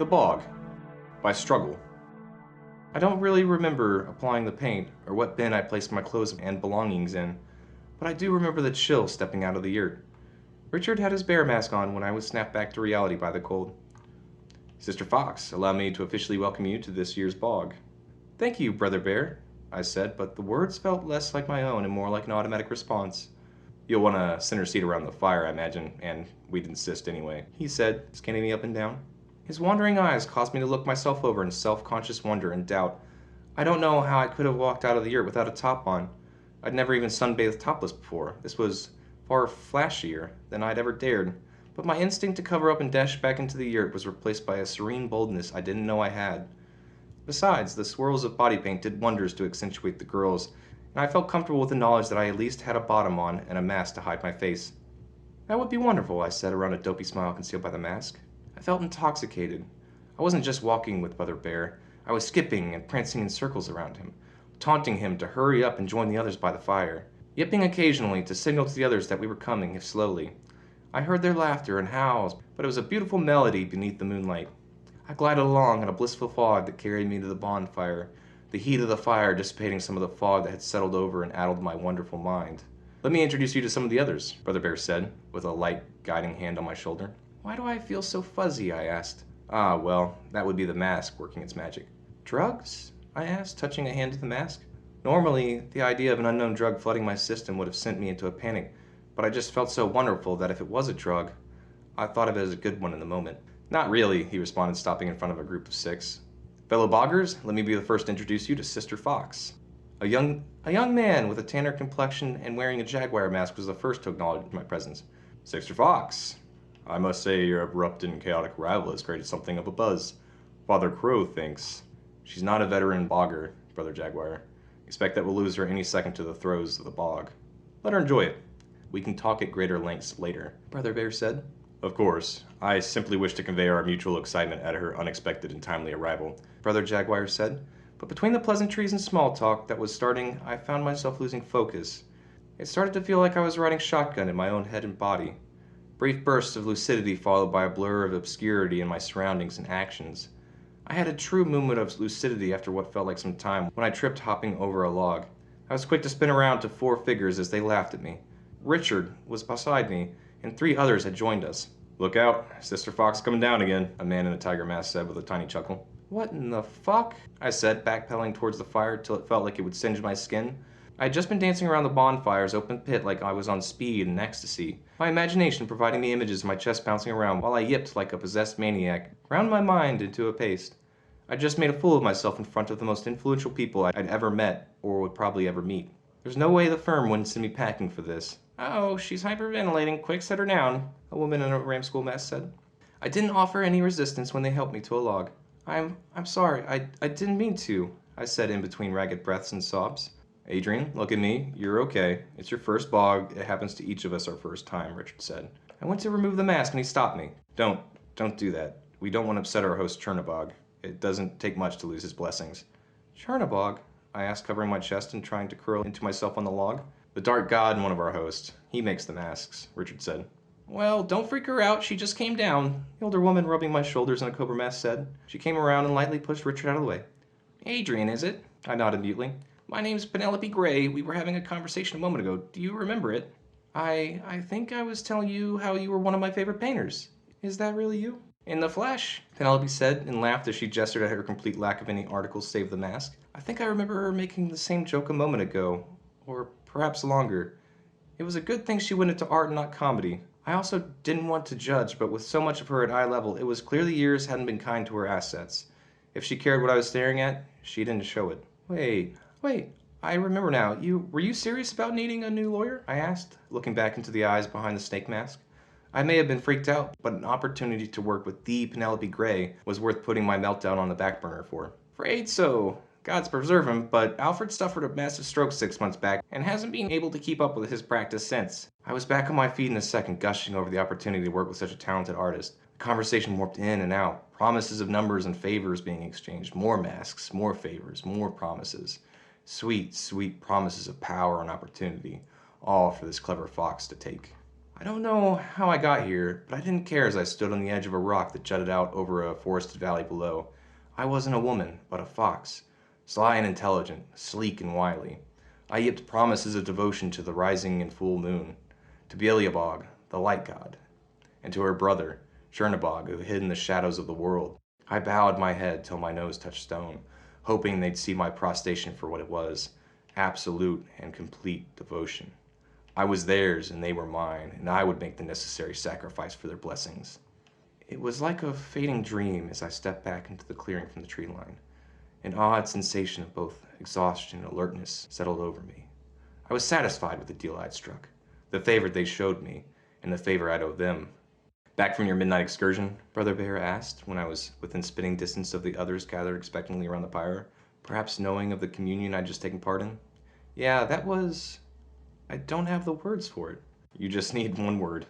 The Bog by Struggle. I don't really remember applying the paint or what bin I placed my clothes and belongings in, but I do remember the chill stepping out of the yurt. Richard had his bear mask on when I was snapped back to reality by the cold. Sister Fox, allow me to officially welcome you to this year's bog. Thank you, Brother Bear, I said, but the words felt less like my own and more like an automatic response. You'll want a center seat around the fire, I imagine, and we'd insist anyway, he said, scanning me up and down. His wandering eyes caused me to look myself over in self-conscious wonder and doubt. I don't know how I could have walked out of the yurt without a top on. I'd never even sunbathed topless before. This was far flashier than I'd ever dared, but my instinct to cover up and dash back into the yurt was replaced by a serene boldness I didn't know I had. Besides, the swirls of body paint did wonders to accentuate the girls, and I felt comfortable with the knowledge that I at least had a bottom on and a mask to hide my face. That would be wonderful, I said around a dopey smile concealed by the mask. I felt intoxicated. I wasn't just walking with Brother Bear, I was skipping and prancing in circles around him, taunting him to hurry up and join the others by the fire, yipping occasionally to signal to the others that we were coming, if slowly. I heard their laughter and howls, but it was a beautiful melody beneath the moonlight. I glided along in a blissful fog that carried me to the bonfire, the heat of the fire dissipating some of the fog that had settled over and addled my wonderful mind. Let me introduce you to some of the others, Brother Bear said, with a light, guiding hand on my shoulder. Why do I feel so fuzzy? I asked. Ah, well, that would be the mask working its magic. Drugs? I asked, touching a hand to the mask. Normally, the idea of an unknown drug flooding my system would have sent me into a panic, but I just felt so wonderful that if it was a drug, I thought of it as a good one in the moment. Not really, he responded, stopping in front of a group of 6. Fellow boggers, let me be the first to introduce you to Sister Fox. A young man with a tanner complexion and wearing a jaguar mask was the first to acknowledge my presence. Sister Fox, I must say your abrupt and chaotic arrival has created something of a buzz. Father Crow thinks. She's not a veteran bogger, Brother Jaguar. Expect that we'll lose her any second to the throes of the bog. Let her enjoy it. We can talk at greater lengths later, Brother Bear said. Of course. I simply wish to convey our mutual excitement at her unexpected and timely arrival, Brother Jaguar said. But between the pleasantries and small talk that was starting, I found myself losing focus. It started to feel like I was riding shotgun in my own head and body. Brief bursts of lucidity followed by a blur of obscurity in my surroundings and actions. I had a true moment of lucidity after what felt like some time when I tripped hopping over a log. I was quick to spin around to 4 figures as they laughed at me. Richard was beside me, and 3 others had joined us. Look out, Sister Fox coming down again, a man in a tiger mask said with a tiny chuckle. What in the fuck? I said, backpedaling towards the fire till it felt like it would singe my skin. I had just been dancing around the bonfire's open pit like I was on speed and ecstasy, my imagination providing me images of my chest bouncing around while I yipped like a possessed maniac, ground my mind into a paste. I just made a fool of myself in front of the most influential people I'd ever met or would probably ever meet. There's no way the firm wouldn't send me packing for this. Oh, she's hyperventilating. Quick, set her down, a woman in a ramschool mask said. I didn't offer any resistance when they helped me to a log. I'm sorry. I didn't mean to, I said in between ragged breaths and sobs. Adrian, look at me. You're okay. It's your first bog. It happens to each of us our first time, Richard said. I went to remove the mask and he stopped me. Don't do that. We don't want to upset our host Chernabog. It doesn't take much to lose his blessings. Chernabog? I asked, covering my chest and trying to curl into myself on the log. The dark god and one of our hosts. He makes the masks, Richard said. Well, don't freak her out. She just came down, the older woman rubbing my shoulders in a cobra mask said. She came around and lightly pushed Richard out of the way. Adrian, is it? I nodded mutely. My name's Penelope Gray. We were having a conversation a moment ago. Do you remember it? I think I was telling you how you were one of my favorite painters. Is that really you? In the flesh, Penelope said and laughed as she gestured at her complete lack of any articles save the mask. I think I remember her making the same joke a moment ago, or perhaps longer. It was a good thing she went into art and not comedy. I also didn't want to judge, but with so much of her at eye level, it was clear the years hadn't been kind to her assets. If she cared what I was staring at, she didn't show it. Wait, I remember now. Were you serious about needing a new lawyer? I asked, looking back into the eyes behind the snake mask. I may have been freaked out, but an opportunity to work with the Penelope Gray was worth putting my meltdown on the back burner for. Afraid so. God's preserve him, but Alfred suffered a massive stroke 6 months back and hasn't been able to keep up with his practice since. I was back on my feet in a second, gushing over the opportunity to work with such a talented artist. The conversation warped in and out, promises of numbers and favors being exchanged, more masks, more favors, more promises. Sweet, sweet promises of power and opportunity, all for this clever fox to take. I don't know how I got here, but I didn't care as I stood on the edge of a rock that jutted out over a forested valley below. I wasn't a woman, but a fox, sly and intelligent, sleek and wily. I yipped promises of devotion to the rising and full moon, to Beelzebub, the light god, and to her brother, Chernabog, who hid in the shadows of the world. I bowed my head till my nose touched stone, hoping they'd see my prostration for what it was, absolute and complete devotion. I was theirs and they were mine, and I would make the necessary sacrifice for their blessings. It was like a fading dream as I stepped back into the clearing from the tree line. An odd sensation of both exhaustion and alertness settled over me. I was satisfied with the deal I'd struck, the favor they showed me, and the favor I'd owed them. Back from your midnight excursion? Brother Bear asked when I was within spitting distance of the others gathered expectantly around the pyre, perhaps knowing of the communion I'd just taken part in. Yeah, that was... I don't have the words for it. You just need one word.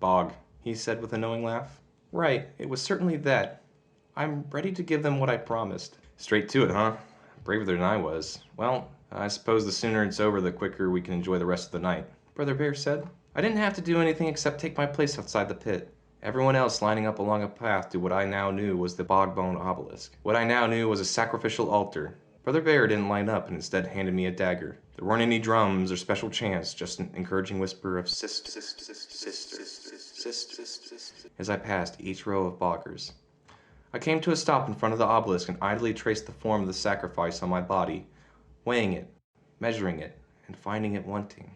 Bog, he said with a knowing laugh. Right, it was certainly that. I'm ready to give them what I promised. Straight to it, huh? Braver than I was. Well, I suppose the sooner it's over, the quicker we can enjoy the rest of the night. Brother Bear said. I didn't have to do anything except take my place outside the pit. Everyone else lining up along a path to what I now knew was the bog-bone obelisk. What I now knew was a sacrificial altar. Brother Bear didn't line up and instead handed me a dagger. There weren't any drums or special chants, just an encouraging whisper of sister, as I passed each row of boggers. I came to a stop in front of the obelisk and idly traced the form of the sacrifice on my body, weighing it, measuring it, and finding it wanting.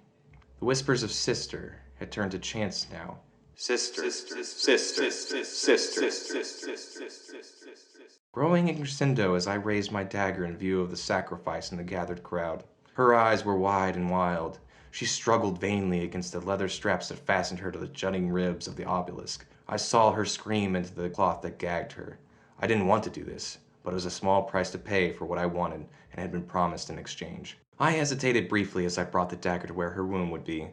The whispers of sister had turned to chants now. Sister, sister, sister. Growing in crescendo as I raised my dagger in view of the sacrifice in the gathered crowd. Her eyes were wide and wild. She struggled vainly against the leather straps that fastened her to the jutting ribs of the obelisk. I saw her scream into the cloth that gagged her. I didn't want to do this, but it was a small price to pay for what I wanted and had been promised in exchange. I hesitated briefly as I brought the dagger to where her wound would be.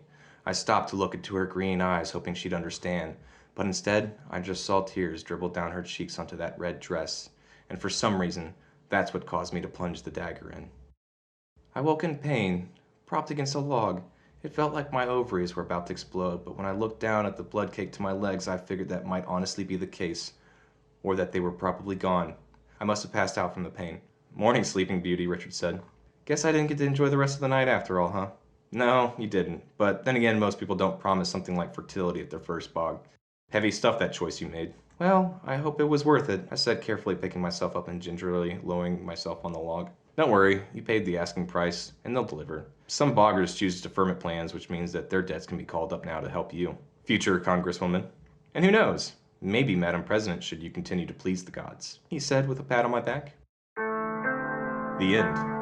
I stopped to look into her green eyes, hoping she'd understand, but instead, I just saw tears dribble down her cheeks onto that red dress, and for some reason, that's what caused me to plunge the dagger in. I woke in pain, propped against a log. It felt like my ovaries were about to explode, but when I looked down at the blood caked to my legs, I figured that might honestly be the case, or that they were probably gone. I must have passed out from the pain. Morning, Sleeping Beauty, Richard said. Guess I didn't get to enjoy the rest of the night after all, huh? No, you didn't. But then again, most people don't promise something like fertility at their first bog. Heavy stuff, that choice you made. Well, I hope it was worth it, I said, carefully picking myself up and gingerly lowering myself on the log. Don't worry, you paid the asking price, and they'll deliver. Some boggers choose deferment plans, which means that their debts can be called up now to help you. Future Congresswoman. And who knows? Maybe, Madam President, should you continue to please the gods, he said with a pat on my back. The end.